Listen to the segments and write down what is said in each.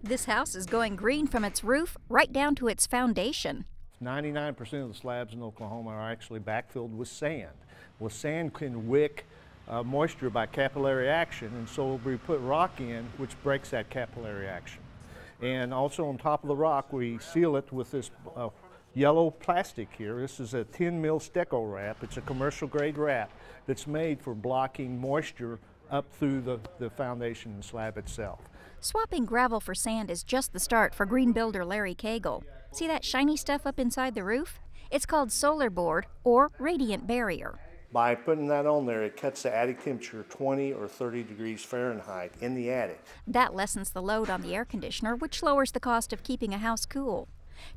This house is going green from its roof right down to its foundation. 99% of the slabs in Oklahoma are actually backfilled with sand. Well, sand can wick moisture by capillary action, and so we put rock in, which breaks that capillary action. And also on top of the rock, we seal it with this yellow plastic here. This is a 10 mil Stecco wrap. It's a commercial grade wrap that's made for blocking moisture up through the foundation and slab itself. Swapping gravel for sand is just the start for green builder Larry Cagle. See that shiny stuff up inside the roof? It's called solar board or radiant barrier. By putting that on there, it cuts the attic temperature 20 or 30 degrees Fahrenheit in the attic. That lessens the load on the air conditioner, which lowers the cost of keeping a house cool.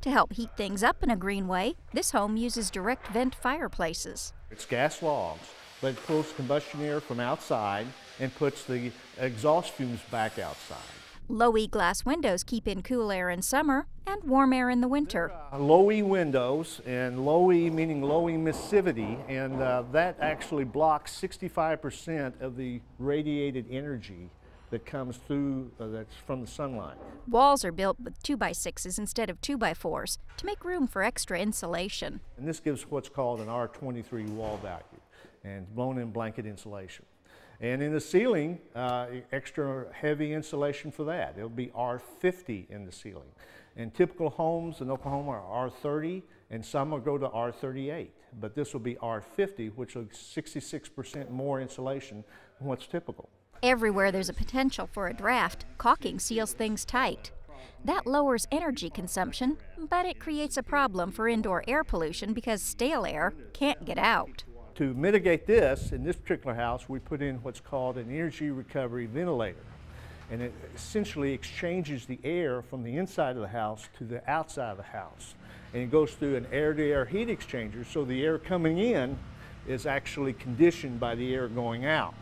To help heat things up in a green way, this home uses direct vent fireplaces. It's gas logs, but it pulls combustion air from outside and puts the exhaust fumes back outside. Low-E glass windows keep in cool air in summer and warm air in the winter. Low-E windows, and low-E meaning low emissivity, and that actually blocks 65% of the radiated energy that comes through, that's from the sunlight. Walls are built with 2x6s instead of 2x4s to make room for extra insulation. And this gives what's called an R23 wall value, and blown-in blanket insulation. And in the ceiling, extra heavy insulation for that. It'll be R50 in the ceiling. And typical homes in Oklahoma are R30, and some will go to R38. But this will be R50, which is 66% more insulation than what's typical. Everywhere there's a potential for a draft, caulking seals things tight. That lowers energy consumption, but it creates a problem for indoor air pollution because stale air can't get out. To mitigate this, in this particular house, we put in what's called an energy recovery ventilator. And it essentially exchanges the air from the inside of the house to the outside of the house. And it goes through an air-to-air heat exchanger, so the air coming in is actually conditioned by the air going out.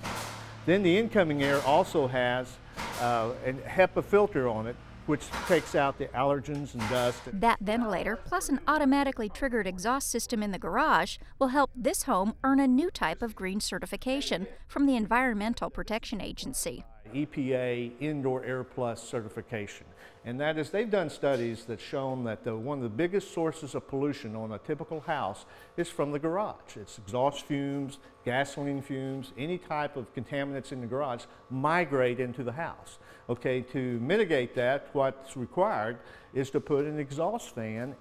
Then the incoming air also has a HEPA filter on it, which takes out the allergens and dust. That ventilator, plus an automatically triggered exhaust system in the garage, will help this home earn a new type of green certification from the Environmental Protection Agency. EPA Indoor Air Plus certification. And that is, they've done studies that shown that one of the biggest sources of pollution on a typical house is from the garage. It's exhaust fumes, gasoline fumes, any type of contaminants in the garage migrate into the house. Okay, to mitigate that, what's required is to put an exhaust fan,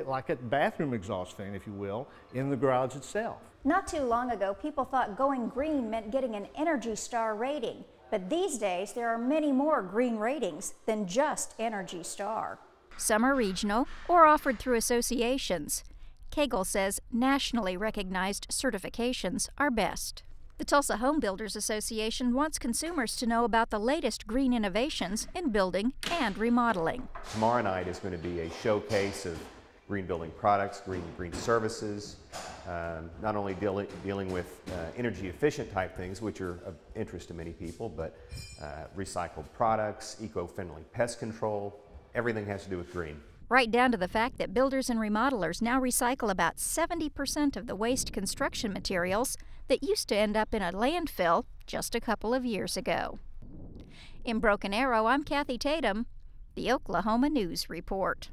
like a bathroom exhaust fan, if you will, in the garage itself. Not too long ago, people thought going green meant getting an Energy Star rating. But these days, there are many more green ratings than just Energy Star. Some are regional or offered through associations. Cagle says nationally recognized certifications are best. The Tulsa Home Builders Association wants consumers to know about the latest green innovations in building and remodeling. Tomorrow night is going to be a showcase of green building products, green services, not only dealing with energy efficient type things, which are of interest to many people, but recycled products, eco-friendly pest control, everything has to do with green. Right down to the fact that builders and remodelers now recycle about 70% of the waste construction materials that used to end up in a landfill just a couple of years ago. In Broken Arrow, I'm Kathy Tatum, the Oklahoma News Report.